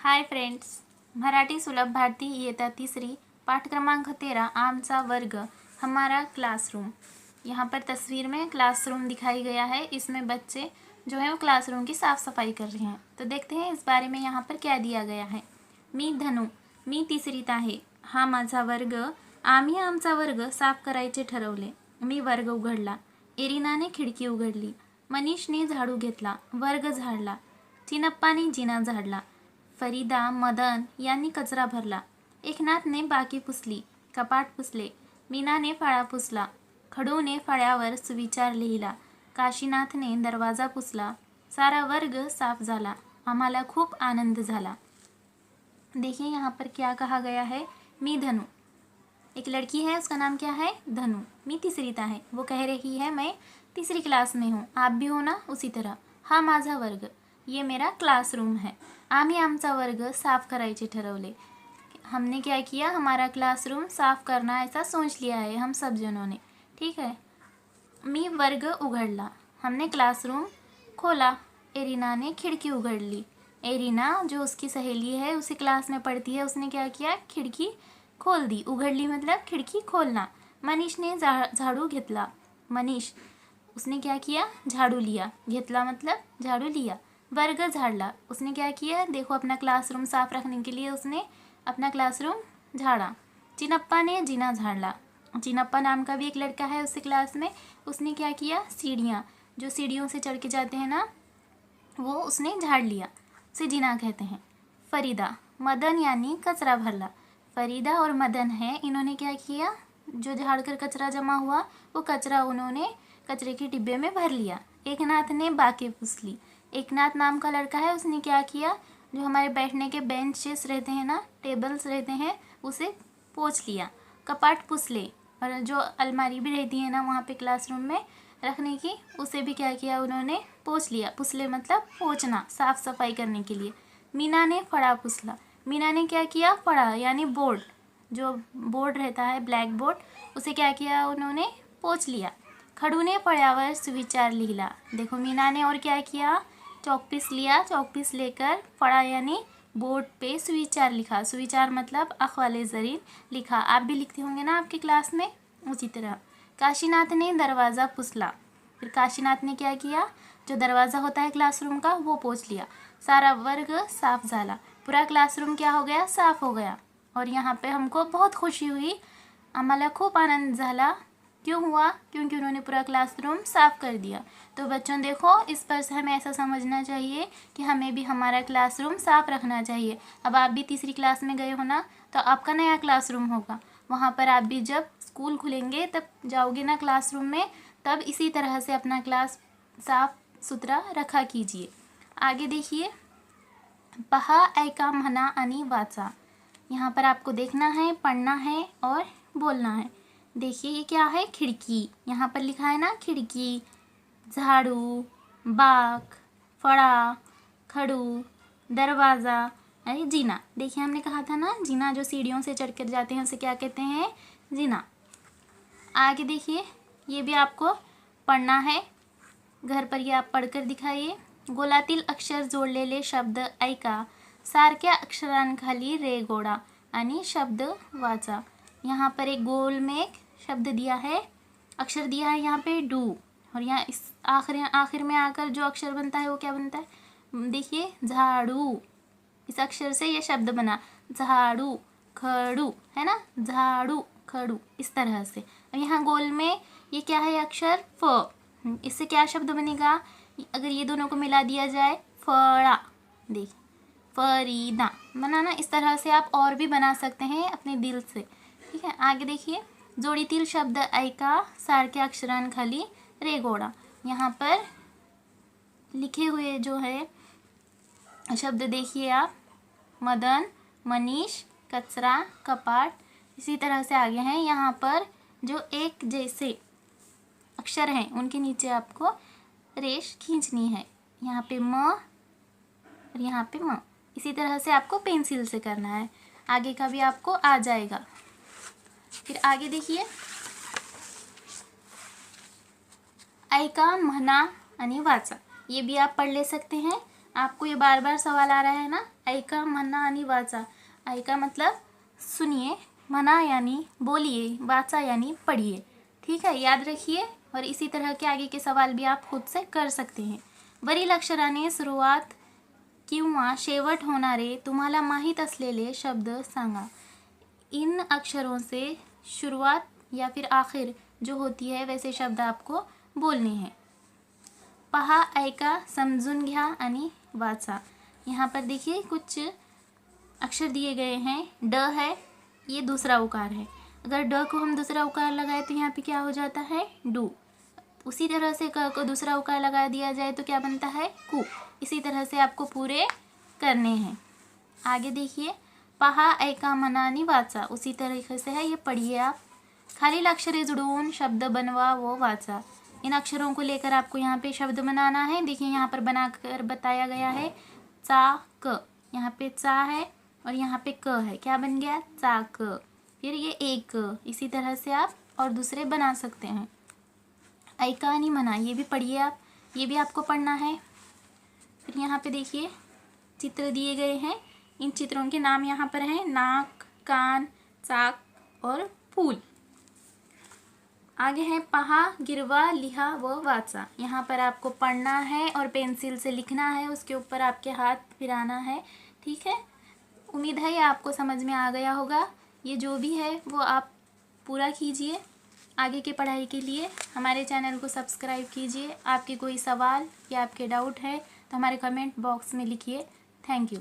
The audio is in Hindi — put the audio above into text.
हाय फ्रेंड्स, मराठी सुलभ भारती इयत्ता तिसरी पाठ क्रमांक 13 आमचा वर्ग हमारा क्लासरूम। यहाँ पर तस्वीर में क्लासरूम दिखाई गया है। इसमें बच्चे जो है वो क्लासरूम की साफ़ सफाई कर रहे हैं। तो देखते हैं इस बारे में यहाँ पर क्या दिया गया है। मी धनु, मी तिसरीत आहे, हा माझा वर्ग, आम्ही आमचा वर्ग साफ करायचे ठरवले। मी वर्ग उघडला, एरिनाने खिडकी उघडली, मनीषने झाडू घेतला, वर्ग झाडला, चिनप्पाने जिना झाडला, फरीदा मदन यांनी कचरा भरला, एकनाथने बाकी पुसली, कपाट पुसले, मीनाने फळा पुसला, खडूने फळ्यावर सुविचार लिहिला, काशीनाथने दरवाजा पुसला, सारा वर्ग साफ झाला, आम्हाला खूप आनंद झाला। देखिए यहाँ पर क्या कहा गया है। मी धनु, एक लड़की है, उसका नाम क्या है, धनु। मी तिसरीत आहे, वो कह रही है मैं तीसरी क्लास में हूँ, आप भी हो ना उसी तरह। हा माझा वर्ग, ये मेरा क्लासरूम है। आम्ही आमचा वर्ग साफ करायचे ठरवले, हमने क्या किया, हमारा क्लासरूम साफ करना ऐसा सोच लिया है हम सब जनों ने, ठीक है। मी वर्ग उघडला, हमने क्लासरूम खोला, एरिना ने खिड़की उघड ली, एरिना जो उसकी सहेली है, उसी क्लास में पढ़ती है, उसने क्या किया, खिड़की खोल दी, उघडली मतलब खिड़की खोलना। मनीष ने झाड़ू घेतला, मनीष उसने क्या किया, झाड़ू लिया, घेतला मतलब झाड़ू लिया। वर्ग झाड़ला, उसने क्या किया, देखो अपना क्लासरूम साफ रखने के लिए उसने अपना क्लासरूम झाड़ा। चिनप्पा ने जीना झाड़ला, चिनप्पा नाम का भी एक लड़का है उसी क्लास में, उसने क्या किया, सीढ़ियाँ जो सीढ़ियों से चढ़ के जाते हैं ना, वो उसने झाड़ लिया, उसे जीना कहते हैं। फरीदा, मदन यानी कचरा भरला, फरीदा और मदन है, इन्होंने क्या किया, जो झाड़ कर कचरा जमा हुआ वो कचरा उन्होंने कचरे के डिब्बे में भर लिया। एकनाथ ने बाकी पुस ली, एकनाथ नाम का लड़का है, उसने क्या किया, जो हमारे बैठने के बेंचेस रहते हैं ना, टेबल्स रहते हैं, उसे पोंछ लिया। कपाट पुस ले, और जो अलमारी भी रहती है ना वहाँ पे क्लासरूम में रखने की, उसे भी क्या किया उन्होंने, पोंछ लिया। पुसले मतलब पोंछना, साफ सफाई करने के लिए। मीना ने फड़ा पुसला, मीना ने क्या किया, फड़ा यानी बोर्ड, जो बोर्ड रहता है ब्लैक बोर्ड, उसे क्या किया उन्होंने, पोंछ लिया। खडू ने फळ्यावर सुविचार लिहिला, देखो मीना ने और क्या किया, चौकपीस लिया, चौकपीस लेकर फड़ा यानी बोर्ड पे सुविचार लिखा, सुविचार मतलब अख वाले ज़रीर लिखा, आप भी लिखते होंगे ना आपकी क्लास में उसी तरह। काशीनाथ ने दरवाज़ा पुसला, फिर काशीनाथ ने क्या किया, जो दरवाज़ा होता है क्लासरूम का वो पोंछ लिया। सारा वर्ग साफ झाला, पूरा क्लासरूम क्या हो गया, साफ हो गया। और यहाँ पे हमको बहुत खुशी हुई, आम्हाला खूप आनंद झाला। क्यों हुआ, क्योंकि उन्होंने पूरा क्लासरूम साफ़ कर दिया। तो बच्चों देखो, इस पर से हमें ऐसा समझना चाहिए कि हमें भी हमारा क्लासरूम साफ़ रखना चाहिए। अब आप भी तीसरी क्लास में गए हो ना, तो आपका नया क्लासरूम होगा, वहाँ पर आप भी जब स्कूल खुलेंगे तब जाओगे ना क्लासरूम में, तब इसी तरह से अपना क्लास साफ सुथरा रखा कीजिए। आगे देखिए, पहा ऐका म्हणा आणि वाचा, यहाँ पर आपको देखना है, पढ़ना है और बोलना है। देखिए ये क्या है, खिड़की, यहाँ पर लिखा है ना खिड़की, झाड़ू, बाक, फड़ा, खड़ू, दरवाज़ा अरे जीना। देखिए हमने कहा था ना, जीना जो सीढ़ियों से चढ़ कर जाते हैं उसे क्या कहते हैं, जीना। आगे देखिए, ये भी आपको पढ़ना है, घर पर ये आप पढ़कर दिखाइए। गोलातील अक्षर जोडलेले शब्द ऐका, सारख्या अक्षरांखाली रेघोडा आणि शब्द वाचा। यहाँ पर एक गोल में एक शब्द दिया है, अक्षर दिया है यहाँ पे डू, और यहाँ इस आखिर में आकर जो अक्षर बनता है वो क्या बनता है, देखिए झाड़ू, इस अक्षर से ये शब्द बना, झाड़ू खड़ू, है ना, झाड़ू खड़ू, इस तरह से। और यहाँ गोल में ये क्या है, अक्षर फ, इससे क्या शब्द बनेगा, अगर ये दोनों को मिला दिया जाए, फड़ा, देखिए फरीदा बना ना। इस तरह से आप और भी बना सकते हैं अपने दिल से, ठीक है। आगे देखिए, जोडीतील शब्द ऐका, सारख्या अक्षरांखाली रेघोडा, यहाँ पर लिखे हुए जो है शब्द देखिए आप, मदन, मनीष, कचरा, कपाट, इसी तरह से आगे हैं। यहाँ पर जो एक जैसे अक्षर हैं उनके नीचे आपको रेश खींचनी है, यहाँ पे म और यहाँ पे म, इसी तरह से आपको पेंसिल से करना है, आगे का भी आपको आ जाएगा। फिर आगे देखिए, ऐका म्हणा आणि वाचा, ये भी आप पढ़ ले सकते हैं। आपको ये बार बार सवाल आ रहा है ना, ऐका मना आणि वाचा। ऐका मतलब सुनिए, मना यानी बोलिए, वाचा यानी पढ़िए। ठीक है, याद रखिए। और इसी तरह के आगे के सवाल भी आप खुद से कर सकते हैं। वरील अक्षराने सुरुवात किंवा शेवट होणारे तुम्हाला माहीत असलेले शब्द सांगा। इन अक्षरों से शुरुआत या फिर आखिर जो होती है वैसे शब्द आपको बोलने हैं। पहा, ऐका, समजून घ्या आणि वाचा। यहाँ पर देखिए कुछ अक्षर दिए गए हैं। ड है, ये दूसरा उकार है। अगर ड को हम दूसरा उकार लगाए तो यहाँ पे क्या हो जाता है? डू। उसी तरह से क को दूसरा उकार लगा दिया जाए तो क्या बनता है? कु। इसी तरह से आपको पूरे करने हैं। आगे देखिए, पहा, ऐका, मना आणि वाचा। उसी तरीके से है, ये पढ़िए आप। खालील अक्षरे जुड़वून शब्द बनवा वो वाचा। इन अक्षरों को लेकर आपको यहाँ पे शब्द बनाना है। देखिए यहाँ पर बनाकर बताया गया है। चा क, यहाँ पे चा है और यहाँ पे क है। क्या बन गया? चाक। फिर ये एक। इसी तरह से आप और दूसरे बना सकते हैं। ऐका आणि मना, ये भी पढ़िए आप, ये भी आपको पढ़ना है। फिर यहाँ पे देखिए चित्र दिए गए हैं। इन चित्रों के नाम यहाँ पर हैं, नाक, कान, चाक और फूल। आगे है पहा, गिरवा, लिहा व वाचा। यहाँ पर आपको पढ़ना है और पेंसिल से लिखना है, उसके ऊपर आपके हाथ फिराना है। ठीक है, उम्मीद है ये आपको समझ में आ गया होगा। ये जो भी है वो आप पूरा कीजिए। आगे की पढ़ाई के लिए हमारे चैनल को सब्सक्राइब कीजिए। आपके कोई सवाल या आपके डाउट है तो हमारे कमेंट बॉक्स में लिखिए। Thank you.